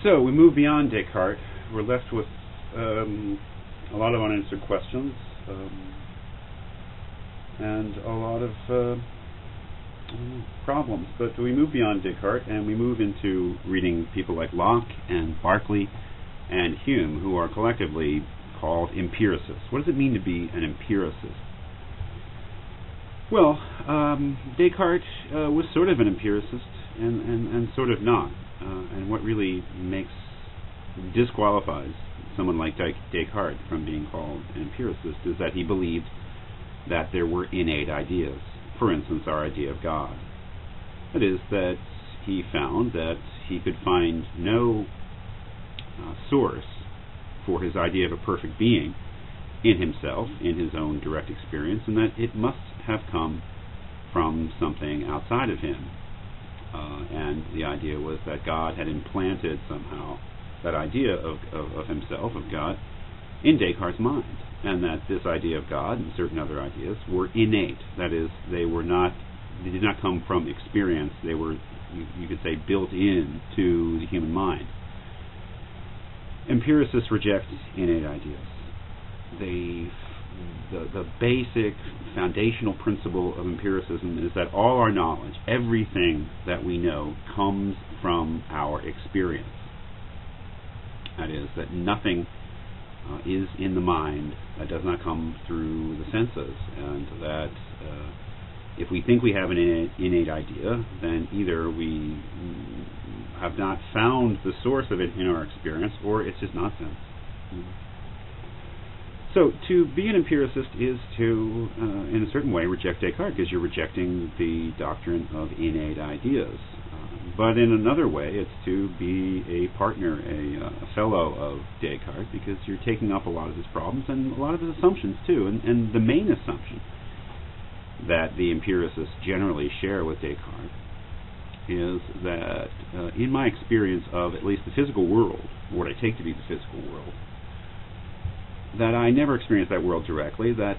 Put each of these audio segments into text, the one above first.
So we move beyond Descartes. We're left with a lot of unanswered questions and a lot of problems. But we move beyond Descartes and we move into reading people like Locke and Berkeley and Hume, who are collectively called empiricists. What does it mean to be an empiricist? Well, Descartes was sort of an empiricist and sort of not. And what really disqualifies someone like Descartes from being called an empiricist is that he believed that there were innate ideas. For instance, our idea of God. That is, that he found that he could find no source for his idea of a perfect being in himself, in his own direct experience, and that it must have come from something outside of him. And the idea was that God had implanted somehow that idea of himself, of God, in Descartes' mind, and that this idea of God and certain other ideas were innate. That is, they did not come from experience. They were, you could say, built in to the human mind. Empiricists reject innate ideas. The basic foundational principle of empiricism is that all our knowledge, everything that we know, comes from our experience. That is, that nothing is in the mind that does not come through the senses, and that if we think we have an innate idea, then either we have not found the source of it in our experience, or it's just nonsense. So to be an empiricist is to, in a certain way, reject Descartes, because you're rejecting the doctrine of innate ideas. But in another way, it's to be a partner, a fellow of Descartes, because you're taking up a lot of his problems and a lot of his assumptions too. And the main assumption that the empiricists generally share with Descartes is that in my experience of at least the physical world, what I take to be the physical world, that I never experienced that world directly, that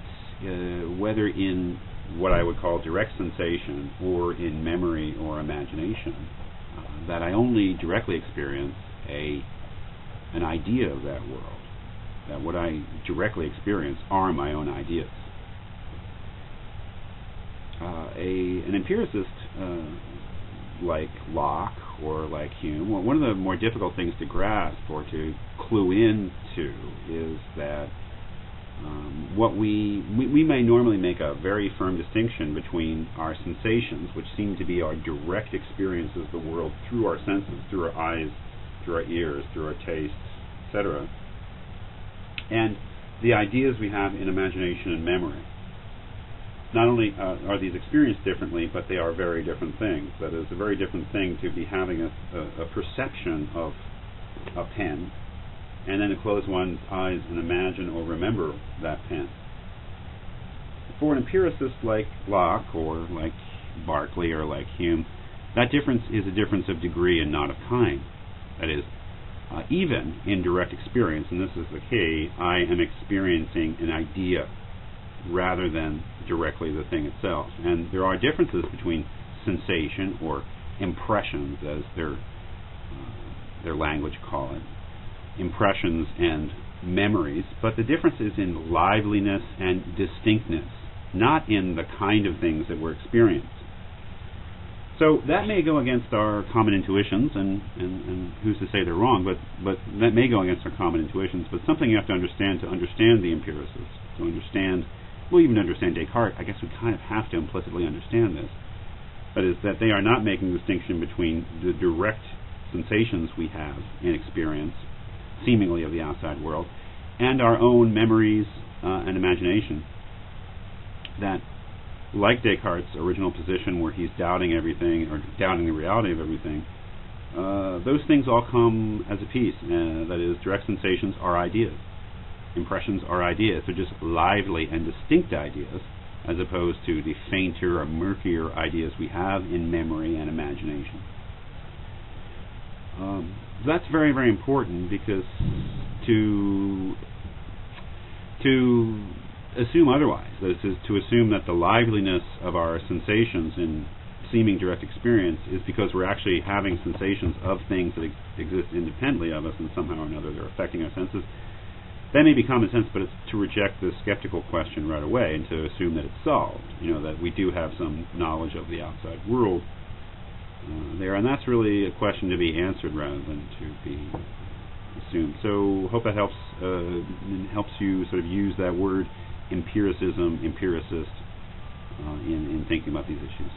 whether in what I would call direct sensation or in memory or imagination, that I only directly experience an idea of that world, that what I directly experience are my own ideas. An empiricist like Locke or like Hume, well, one of the more difficult things to grasp or to clue into is that what we may normally make a very firm distinction between our sensations, which seem to be our direct experiences of the world through our senses, through our eyes, through our ears, through our tastes, etc., and the ideas we have in imagination and memory. Not only are these experienced differently, but they are very different things. That is a very different thing to be having a perception of a pen and then to close one's eyes and imagine or remember that pen. For an empiricist like Locke or like Berkeley or like Hume, that difference is a difference of degree and not of kind. That is, even in direct experience, and this is the key, I am experiencing an idea rather than directly the thing itself. And there are differences between sensation or impressions, as their language call it, impressions and memories, but the difference is in liveliness and distinctness, not in the kind of things that we're experiencing. So that may go against our common intuitions, and who's to say they're wrong, but that may go against our common intuitions, but something you have to understand the empiricists, to understand, well, even to understand Descartes. I guess we kind of have to implicitly understand this. That is, that they are not making a distinction between the direct sensations we have in experience, seemingly of the outside world, and our own memories and imagination. That, like Descartes' original position where he's doubting everything, or doubting the reality of everything, those things all come as a piece. That is, direct sensations are ideas. Impressions are ideas. They're just lively and distinct ideas, as opposed to the fainter or murkier ideas we have in memory and imagination. That's very, very important, because to assume otherwise, that is, to assume that the liveliness of our sensations in seeming direct experience is because we're actually having sensations of things that exist independently of us, and somehow or another they're affecting our senses. That may be common sense, but it's to reject the skeptical question right away and to assume that it's solved, that we do have some knowledge of the outside world there, and that's really a question to be answered rather than to be assumed. So hope that helps you sort of use that word empiricism, empiricist, in thinking about these issues.